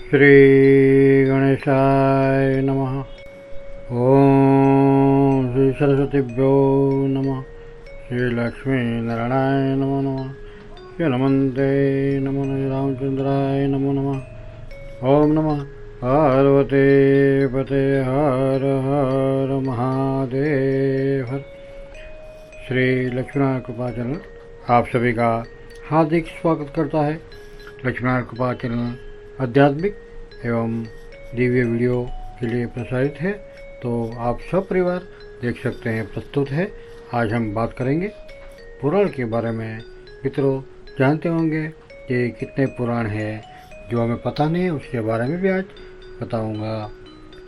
श्री गणेशाय नमः। ओम श्री सरस्वतीभ्यो नमः। श्री लक्ष्मी नारायणाय नमो नमः। श्री हनुमते नमो नमः। रामचंद्राय नमो नमः। ओम नमः पार्वती पते हर हर महादेव हर। श्री लक्ष्मीनारायण कृपा चैनल आप सभी का हार्दिक स्वागत करता है। लक्ष्मीनारायण कृपा चैनल आध्यात्मिक एवं दिव्य वीडियो के लिए प्रसारित है, तो आप सब परिवार देख सकते हैं। प्रस्तुत है। आज हम बात करेंगे पुराण के बारे में। मित्रों, जानते होंगे कि कितने पुराण हैं जो हमें पता नहीं है, उसके बारे में भी आज बताऊंगा।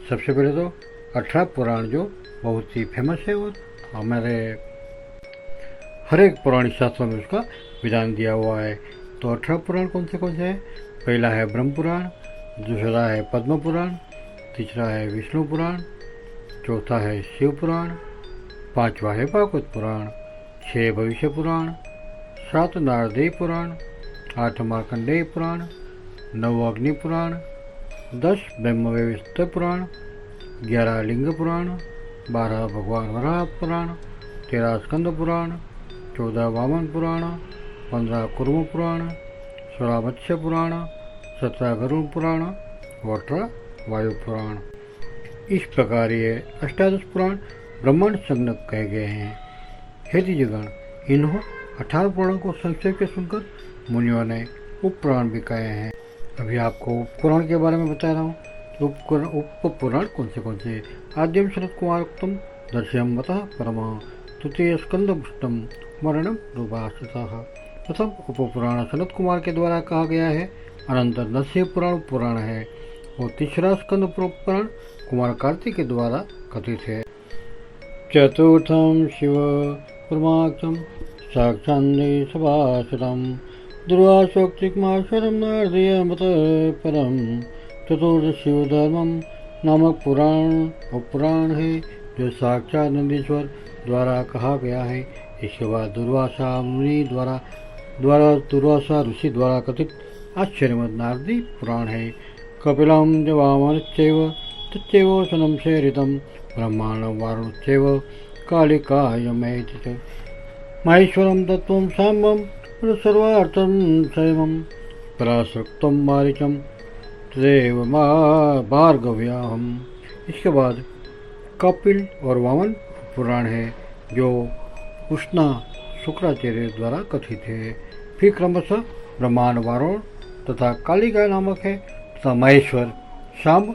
सबसे पहले तो 18 पुराण जो बहुत ही फेमस है और हमारे हर एक पौराणिक शास्त्रों में उसका विधान दिया हुआ है। तो 18 पुराण कौन से हैं? पहला है ब्रह्म पुराण, दूसरा है पद्म पुराण, तीसरा है विष्णु पुराण, चौथा है शिव पुराण, पांचवा है भागवत पुराण, 6 भविष्य पुराण, 7 नारदेय पुराण, 8 मार्कंडेय पुराण, 9 अग्नि पुराण, 10 ब्रह्मवैवर्त पुराण, 11 लिंग पुराण, 12 भगवान वराह पुराण, 13 स्कंद पुराण, 14 वामन पुराण, 15 कुर्म पुराण, 16 मत्स्य पुराण, 17 गरुड़ पुराण, 18 वायु पुराण। इस प्रकार ये अष्टादश पुराण ब्रह्मांड संज्ञक कहे गए हैं। हे द्विजगण, इन 18 पुराणों को संक्षेप के सुनकर मुनियों ने उप पुराण भी कहे हैं। अभी आपको उप पुराण के बारे में बता रहा हूँ। उप पुराण कौन से? आद्यम शरद कुमार उत्तम दर्श्यम मतः परमा तृतीय स्कंद पुष्टम मरणम रूपाश्रितः। प्रथम उपपुराण सनत कुमार के द्वारा कहा गया है। अनंतर नरसिंह पुराण पुराण है और तीसरा स्कंद पुराण कुमार कार्तिक के द्वारा कथित है। चतुर्थम शिव परमाक्षम साक्षान्दे सभासुरम दुर्वासोक्तिकमाश्वरम नारदीय मत परम। चतुर्थ शिव धर्मम नामक पुराण उपपुराण है जो साक्षात नंदीश्वर द्वारा कहा गया है। इसके बाद दुर्वासा मुनि द्वारा दुर्वासा ऋषि द्वारा कथित आश्चर्यमद नारदी पुराण है। कपिलम जवामनश्चैव तच्चैव सनम शेरितम ब्रह्मांडं वारुणश्चैव कालिकायमेति च माहेश्वरं तत्त्वं साम्बं सर्वार्थं संयमं पराशक्तं मारीचं तदेव भार्गव्याहम्। इसके बाद कपिल और वामन पुराण है जो उष्णा शुक्राचार्य द्वारा कथित है। फिर क्रमशः ब्रह्मांड वारुण तथा कालिका नामक है तथा महेश्वर शाम्ब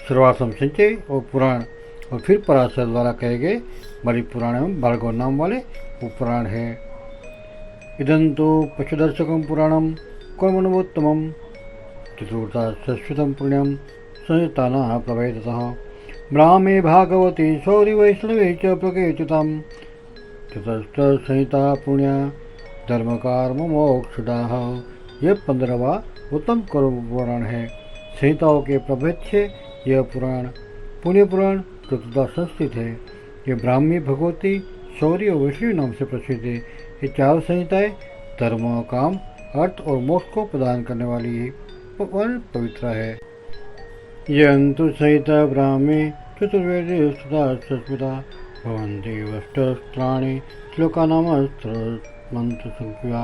सर्वासम संचय और पुराण और फिर पराशर द्वारा कहे गए बड़ी पुराण एवं भार्गव नाम वाले उपपुराण है। इदंतु पशुदर्शकम पुराणम कर्मणवोत्तमम चतुर्था संस्कृतम पुण्यम संयुक्तानाः प्रभेदतः ब्राह्मे भागवती शौरि वैष्णवे च प्रकीर्तितम्। चतुर्थ संहिता पुण्य धर्म कर्म मोक्षदाः। यह 15वां उत्तम कर्म पुराण है। संहिताओं के प्रभेद से यह पुराण पुण्य पुराण चतुर्था संस्थित है। ये ब्राह्मी भगवती शौर्य और वैष्णवी नाम से प्रसिद्ध है। ये चारों संहिताएं धर्म काम अर्थ और मोक्ष को प्रदान करने वाली पवित्र है। यंतु संहिता ब्राह्मी चतुर्वेदी संस्कृता भवन्ति अष्टस्त्राणि श्लोकानाम मंत्र संख्या।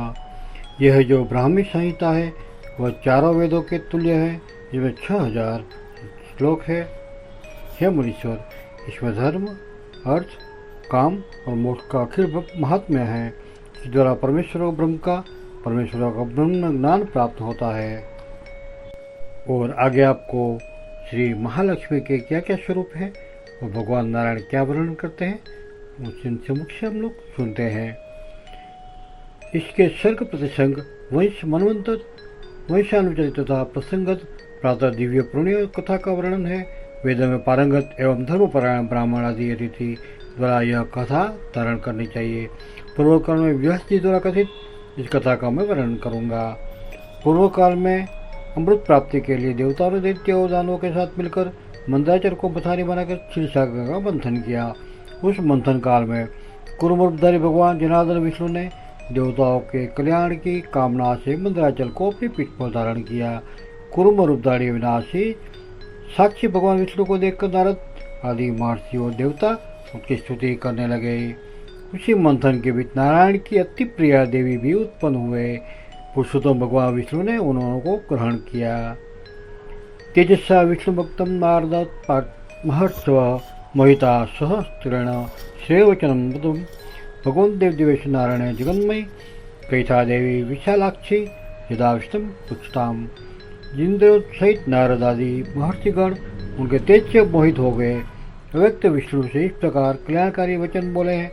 यह जो ब्राह्मी संहिता है वह चारों वेदों के तुल्य है, जिसमें 6000 श्लोक है। हे मुनीश्वर, इसमें धर्म अर्थ काम और मोक्ष का अखिल महात्म्य है। इस द्वारा परमेश्वर का ब्रह्म ज्ञान प्राप्त होता है। और आगे आपको श्री महालक्ष्मी के क्या क्या स्वरूप है और भगवान नारायण क्या वर्णन करते हैं उनसे मुख्य हम लोग सुनते हैं। इसके सर्ग प्रतिसंग वंश मनवंतर वंशानुचरित तथा प्रसंगत प्रातः दिव्य पुण्य कथा का वर्णन है। वेदों में पारंगत एवं धर्मपरायण ब्राह्मण आदि अतिथि द्वारा यह कथा धारण करनी चाहिए। पूर्व काल में व्यास जी द्वारा कथित इस कथा का मैं वर्णन करूँगा। पूर्व काल में अमृत प्राप्ति के लिए देवताओं ने दैत्य और दानवों के साथ मिलकर मंदाचल को पथारी बनाकर क्षीरसागर का मंथन किया। उस मंथन काल में कुरुमरूपधारी भगवान जनार्दन विष्णु ने देवताओं के कल्याण की कामना से मंदराचल को अपनी पीठ पर धारण किया। कुरुम रूपधारी विनाशी साक्षी भगवान विष्णु को देखकर नारद आदि महर्षि और देवता उनकी स्तुति करने लगे। उसी मंथन के बीच नारायण की अति प्रिया देवी भी उत्पन्न हुए। पुरुषोत्तम भगवान विष्णु ने उन्होंने को ग्रहण किया। तेजस्सा विष्णु भक्तम नारद महर्षव मोहिता सहस्त्रेण श्रेयवचनम मधुम भगवन् देव दिवेश नारायण जगन्मयी कैथा देवी विशालाक्षी यदा विष्णु पुछताम। जिंद्र सहित नारद आदि महर्षिगण उनके तेज से मोहित हो गए। व्यक्त विष्णु से इस प्रकार कल्याणकारी वचन बोले हैं।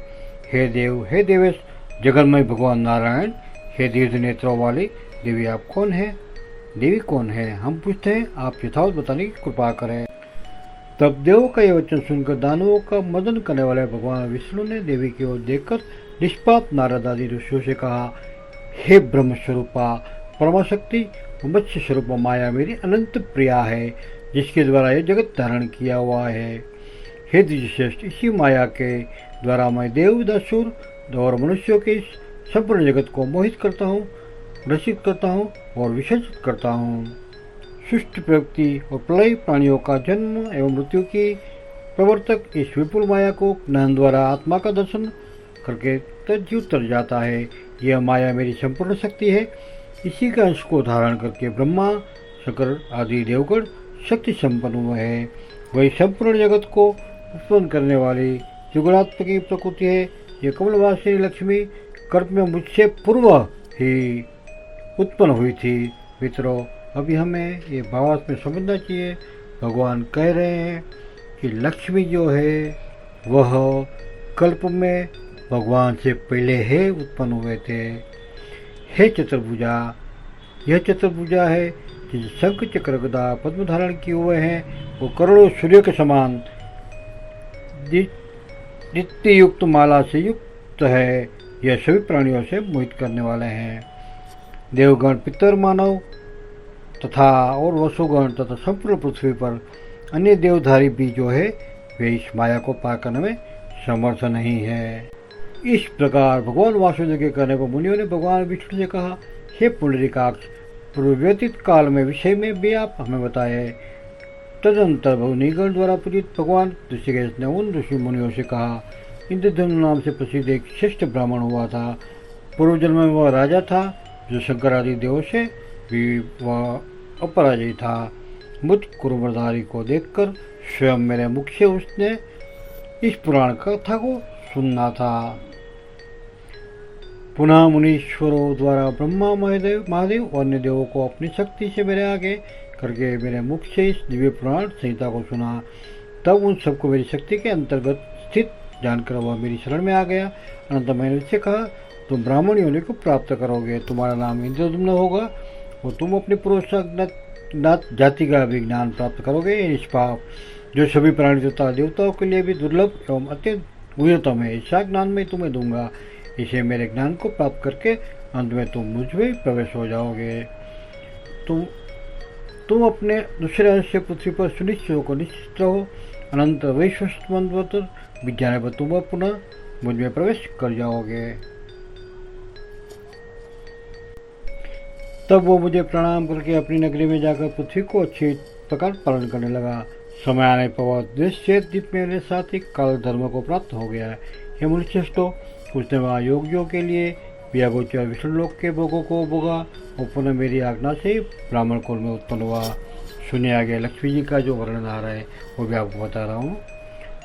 हे देव, हे देवेश जगन्मय भगवान नारायण, हे दीर्घ नेत्रों वाली देवी, आप कौन है? देवी कौन है? हम पूछते हैं, आप यथावत बताने की कृपा करें। तब देवों का यह वचन सुनकर दानवों का मदन करने वाले भगवान विष्णु ने देवी की ओर देखकर निष्पाप नारद आदि ऋषियों से कहा, हे ब्रह्म स्वरूपा परमाशक्ति मत्स्य स्वरूप माया मेरी अनंत प्रिया है, जिसके द्वारा यह जगत धारण किया हुआ है। हे द्विजश्रेष्ठ, इसी माया के द्वारा मैं देव दासुर और मनुष्यों के संपूर्ण जगत को मोहित करता हूँ, रसित करता हूँ और विसर्जित करता हूँ। सृष्टि प्रवृत्ति और प्रलय प्राणियों का जन्म एवं मृत्यु की प्रवर्तक इस विपुल माया को ज्ञान द्वारा आत्मा का दर्शन करके तज्जीव तर जाता है। यह माया मेरी संपूर्ण शक्ति है। इसी का अंश को धारण करके ब्रह्मा शंकर आदि देवगण शक्ति संपन्न हुए हैं। वही संपूर्ण जगत को उत्पन्न करने वाली जुगलात्मकी प्रकृति है। यह कमलवासिनी लक्ष्मी कर्म में मुझसे पूर्व ही उत्पन्न हुई थी। मित्रों, अभी हमें ये भावार्थ में समझना चाहिए। भगवान कह रहे हैं कि लक्ष्मी जो है वह कल्प में भगवान से पहले ही उत्पन्न हुए थे। हे चतुर्भुजा, यह चतुर्भुजा है जिस शंख चक्र गदा पद्म धारण किए हुए हैं, वो करोड़ों सूर्य के समान नित्य युक्त माला से युक्त है। यह सभी प्राणियों से मोहित करने वाले हैं। देवगण, पितर, मानव तथा और वसुगण तथा संपूर्ण पृथ्वी पर अन्य देवधारी भी जो है वे इस माया को पार करने में समर्थ नहीं है। इस प्रकार भगवान वासुदेव के कहने पर मुनियों ने भगवान विष्णु से कहा, हे पुंडरीकाक्ष, पूर्वव्यतीत काल में विषय में भी आप हमें बताए। तदंतर मुनिगण द्वारा पूजित भगवान ऋषिकेश ने उन ऋषि मुनियों से कहा, इंद्रधनु नाम से प्रसिद्ध एक श्रेष्ठ ब्राह्मण हुआ था। पूर्व जन्म में वह राजा था जो शंकर आदि देवों से भी वह अपराजय था। मुझ कुरुमधारी को देखकर स्वयं मेरे मुख से उसने इस पुराण कथा को सुनना था। पुनः मुनीश्वरों द्वारा ब्रह्मा महादेव और अन्य देवों को अपनी शक्ति से मेरे आगे करके मेरे मुख से इस दिव्य पुराण संहिता को सुना। तब उन सबको मेरी शक्ति के अंतर्गत स्थित जानकर वह मेरी शरण में आ गया। अनंतर मैंने उससे कहा, तुम ब्राह्मण योनि को प्राप्त करोगे, तुम्हारा नाम इंद्रदुम्न होगा और तुम अपने पुरुषाज्ञात जाति का भी ज्ञान प्राप्त करोगे। ये निष्पाप जो सभी प्राणी तथा देवताओं के लिए भी दुर्लभ एवं अत्यंत गुह्यतम है, ऐसा ज्ञान मैं तुम्हें दूंगा। इसे मेरे ज्ञान को प्राप्त करके अंत में तुम मुझ में प्रवेश हो जाओगे। तुम अपने दूसरे अंश से पृथ्वी पर सुनिश्चित होकर निश्चित रहो। अनंत वैश्वस्मंत्र विज्ञान पर तुम पुनः मुझ में प्रवेश कर जाओगे। तब वो मुझे प्रणाम करके अपनी नगरी में जाकर पृथ्वी को अच्छी प्रकार पालन करने लगा। समय आने पर वह द्वेषित मेरे साथ ही काल धर्म को प्राप्त हो गया। यह मनुष्यष्टो, उसने वहाँ योगियों के लिए व्यागोचर विष्णु लोक के भोगों को भोगा और पुनः मेरी आज्ञा से ब्राह्मण कुल में उत्पन्न हुआ। सुने आगे लक्ष्मी जी का जो वर्णन आ रहा है वो भी आपको बता रहा हूँ।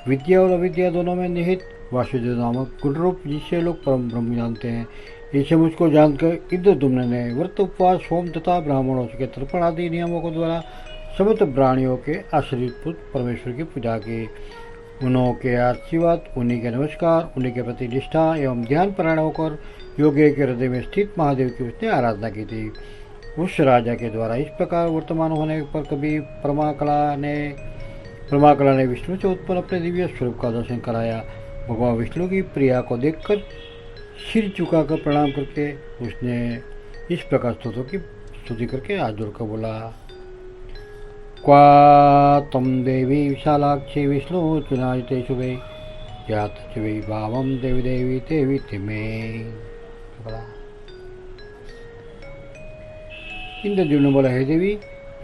विद्या और अविद्या दोनों में निहित वासुदेव नामक गुण रूप जिसे लोग परम ब्रह्म जानते हैं। इसे मुझको जानकर इंद्रदुम्न ने व्रत, उपवास, होम तथा ब्राह्मणों के तर्पण आदि नियमों के द्वारा समस्त प्राणियों के आश्रित परमेश्वर की पूजा की। उनके आशीर्वाद, उन्हीं के नमस्कार, उन्हीं के प्रति निष्ठा एवं ध्यान परायण होकर योगी के हृदय में स्थित महादेव की उसने आराधना की थी। उस राजा के द्वारा इस प्रकार वर्तमान होने पर कभी परमाकला ने विष्णु से उत्पन्न अपने दिव्य स्वरूप का दर्शन कराया। भगवान विष्णु की प्रिया को देखकर सिर झुकाकर प्रणाम करके उसने इस प्रकार स्तुति करके हाथ जोड़कर बोला, क्वा तम देवी विशालाक्षी विष्णु चुनायते शुभे यात शिवे भावम देवी देवी देवी तिमे। इंद्रदेव ने बोला, हे देवी,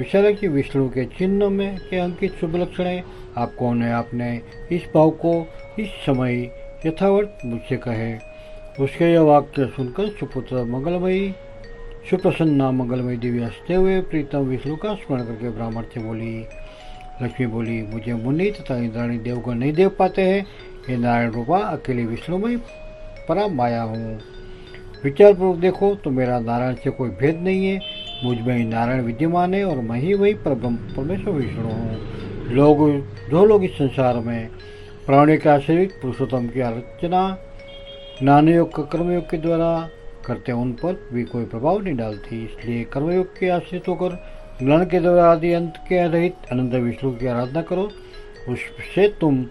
विचारा कि विष्णु के चिन्ह में के अंकित शुभ लक्षण है। आप कौन है? आपने इस भाव को इस समय यथावत मुझसे कहे। उसके यह वाक्य सुनकर सुपुत्र मंगलमयी सुप्रसन्ना मंगलमयी देवी हंसते हुए प्रीतम विष्णु का स्मरण करके ब्राह्मण से बोली। लक्ष्मी बोली, मुझे मुनि तथा इंद्राणी देवगण नहीं देव पाते हैं। ये नारायण रूपा अकेली विष्णुमयी परम माया हूँ। विचारपूर्वक देखो तो मेरा नारायण से कोई भेद नहीं है। मुझ में ही नारायण विद्यमान है और मैं ही वही परब्रह्म परमेश्वर विष्णु हूँ। जो लोग इस संसार में प्राणी के आश्रित पुरुषोत्तम की आलोचना ज्ञानयोग कर्मयोग के द्वारा करते उन पर भी कोई प्रभाव नहीं डालती। इसलिए कर्मयोग के आश्रित होकर ज्ञान के द्वारा आदि अंत के रहित अनंत विष्णु की आराधना करो, उससे तुम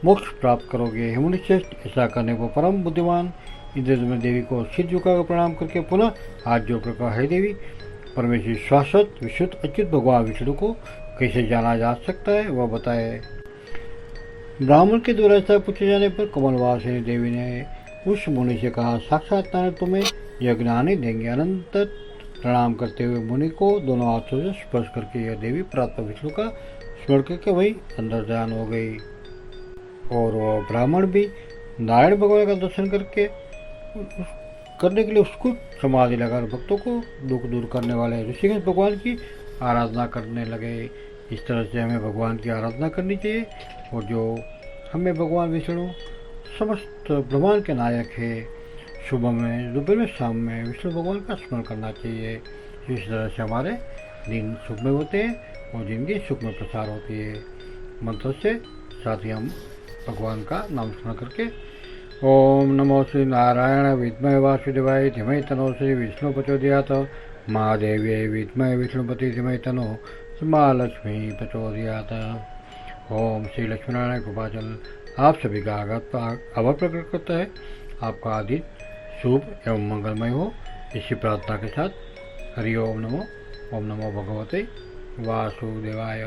मोक्ष प्राप्त करोगे। हे मुनिश्रेष्ठ, ऐसा करने को परम बुद्धिमान इंद्रद्युम्न देवी को सिर झुकाकर प्रणाम करके पुनः हाथ जोड़कर कहा, हे देवी, परमेश्वर शाश्वत विशुद्ध अच्युत भगवान विष्णु को कैसे जाना जा सकता है वह बताए। ब्राह्मण के द्वारा ऐसा पूछे जाने पर कमलवासिनी देवी ने उस मुनि से कहा, साक्षात नारायण तुम्हें यह ज्ञान ही देंगे। अनंत प्रणाम करते हुए मुनि को दोनों हाथों से स्पर्श करके यह देवी प्रातः विष्णु का स्मरण करके वही अंदर ध्यान हो गई। और वह ब्राह्मण भी नारायण भगवान का दर्शन करने के लिए उसको समाधि लगाकर भक्तों को दुख दूर करने वाले ऋषिकेश भगवान की आराधना करने लगे। इस तरह से हमें भगवान की आराधना करनी चाहिए और जो हमें भगवान विष्णु समस्त ब्रह्मांड के नायक है, सुबह में दोपहर में शाम में विष्णु भगवान का स्मरण करना चाहिए। इस तरह से हमारे दिन सुख में होते हैं और जिंदगी सुख में प्रसार होती है। मंत्र से साथ ही हम भगवान का नाम स्मरण करके ओम नमो श्री नारायण विद्महे वासुदेवाय धीमहि तन्नो श्री विष्णु प्रचोदयात्, महादेव्यै विद्महे विष्णुपति धीमहि तन्नो महालक्ष्मी प्रचोदयात्। ओम श्री लक्ष्मीनारायण कृपाचल आप सभी का आभार प्रकट करता है। आपका दिन शुभ एवं मंगलमय हो, इसी प्रार्थना के साथ हरि ओम नमो भगवते वासुदेवाय।